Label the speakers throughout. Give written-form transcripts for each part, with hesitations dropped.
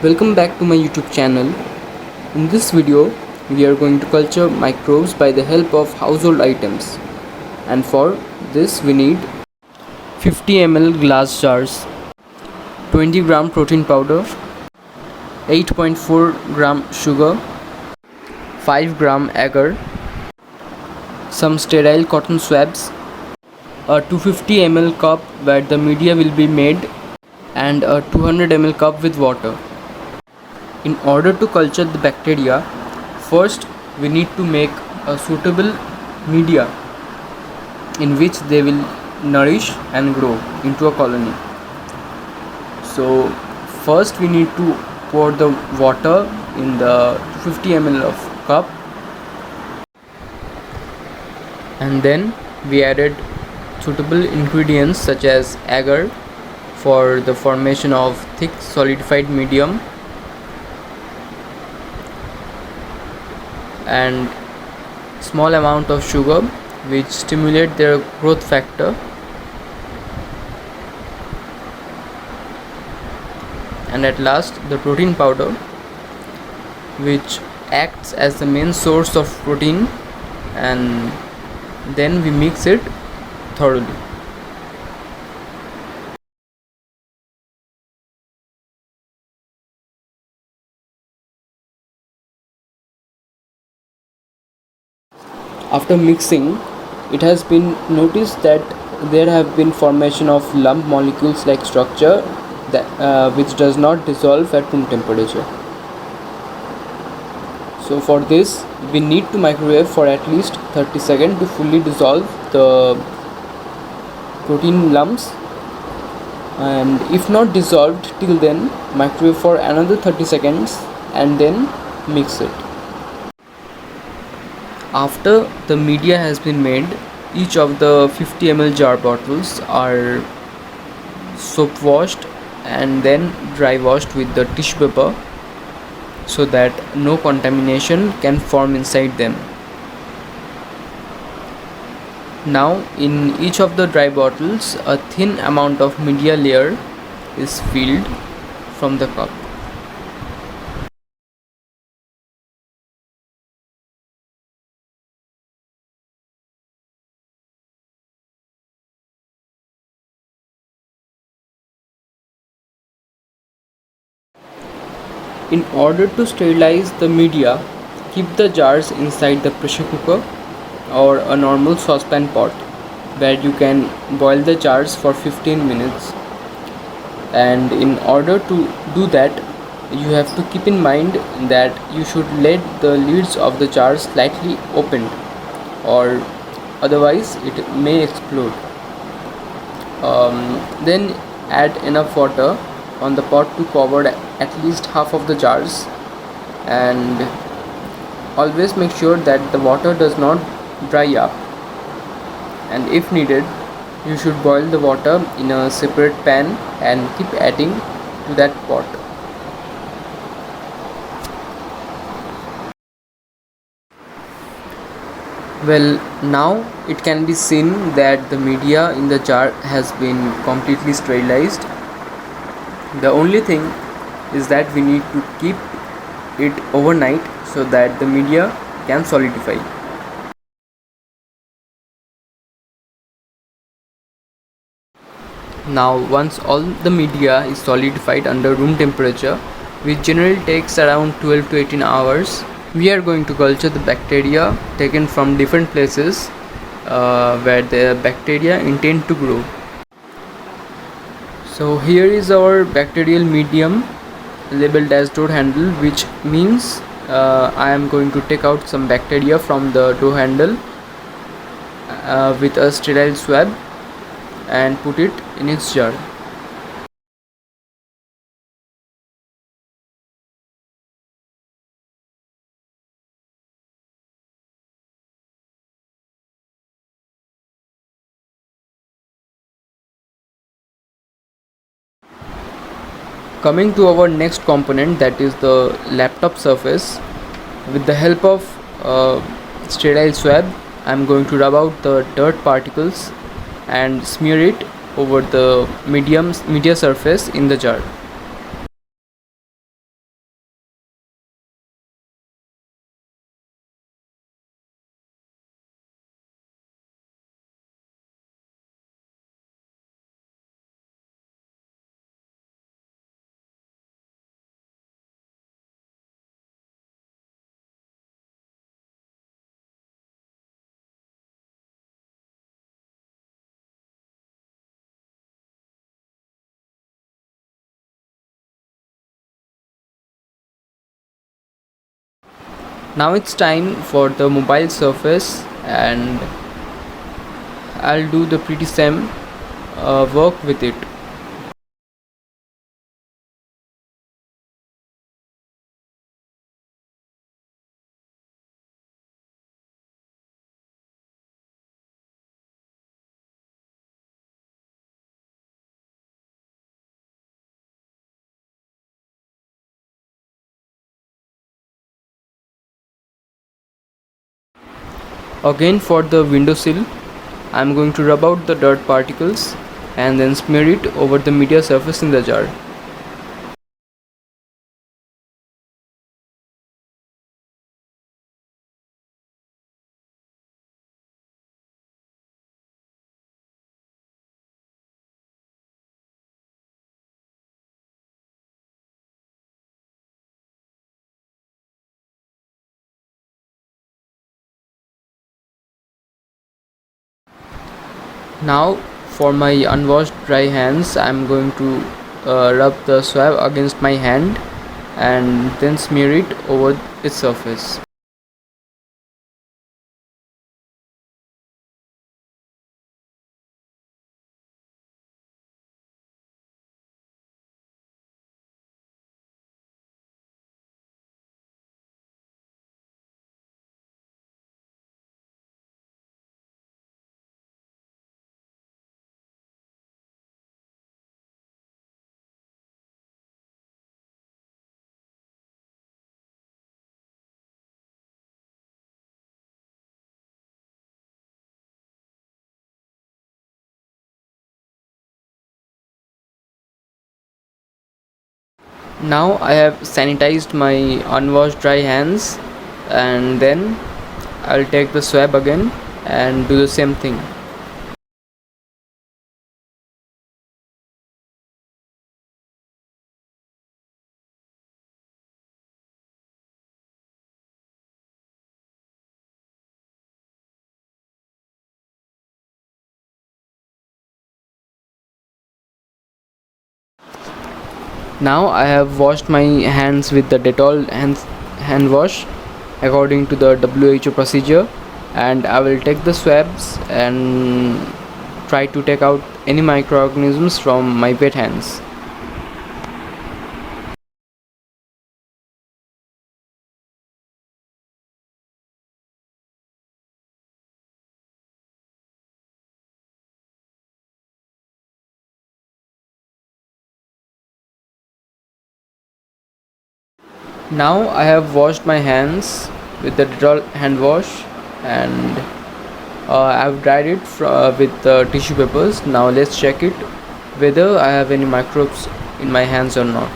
Speaker 1: Welcome back to my YouTube channel. In this video, we are going to culture microbes by the help of household items. And for this we need 50 ml glass jars, 20 gram protein powder, 8.4 gram sugar, 5 gram agar, some sterile cotton swabs, a 250 ml cup where the media will be made, and a 200 ml cup with water. In order to culture the bacteria, first we need to make a suitable media in which they will nourish and grow into a colony. So first we need to pour the water in the 250 ml of cup, and then we added suitable ingredients such as agar for the formation of thick solidified medium, and small amount of sugar which stimulate their growth factor, and at last the protein powder which acts as the main source of protein, and then we mix it thoroughly. After mixing, it has been noticed that there have been formation of lump molecules like structure that which does not dissolve at room temperature. So for this we need to microwave for at least 30 seconds to fully dissolve the protein lumps, and if not dissolved till then, microwave for another 30 seconds and then mix it. After the media has been made, each of the 50 ml jar bottles are soap washed and then dry washed with the tissue paper so that no contamination can form inside them. Now in each of the dry bottles, a thin amount of media layer is filled from the cup. In order to sterilize the media, keep the jars inside the pressure cooker or a normal saucepan pot where you can boil the jars for 15 minutes. And in order to do that, you have to keep in mind that you should let the lids of the jars slightly opened, or otherwise it may explode. Then add enough water on the pot to cover at least half of the jars, and always make sure that the water does not dry up, and if needed you should boil the water in a separate pan and keep adding to that pot. Well, now it can be seen that the media in the jar has been completely sterilized. The only thing is that we need to keep it overnight so that the media can solidify. Now once all the media is solidified under room temperature, which generally takes around 12 to 18 hours, we are going to culture the bacteria taken from different places where the bacteria intend to grow. So here is our bacterial medium labeled as door handle, which means I am going to take out some bacteria from the door handle with a sterile swab and put it in its jar. Coming to our next component, that is the laptop surface. With the help of sterile swab, I am going to rub out the dirt particles and smear it over the media surface in the jar. Now it's time for the mobile surface, and I'll do the pretty same work with it. Again, for the windowsill, I'm going to rub out the dirt particles and then smear it over the media surface in the jar. Now for my unwashed dry hands, I'm going to rub the swab against my hand and then smear it over its surface. Now I have sanitized my unwashed dry hands, and then I'll take the swab again and do the same thing. Now I have washed my hands with the Dettol hand wash according to the WHO procedure, and I will take the swabs and try to take out any microorganisms from my wet hands. Now I have washed my hands with the Dettol hand wash, and I've dried it with tissue papers. Now let's check it whether I have any microbes in my hands or not.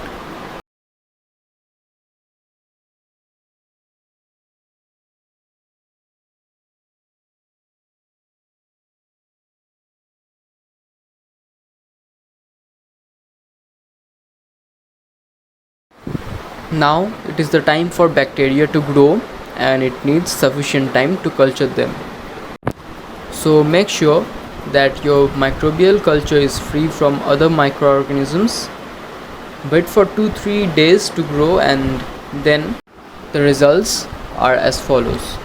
Speaker 1: Now it is the time for bacteria to grow, and it needs sufficient time to culture them. So make sure that your microbial culture is free from other microorganisms. Wait for 2-3 days to grow, and then the results are as follows.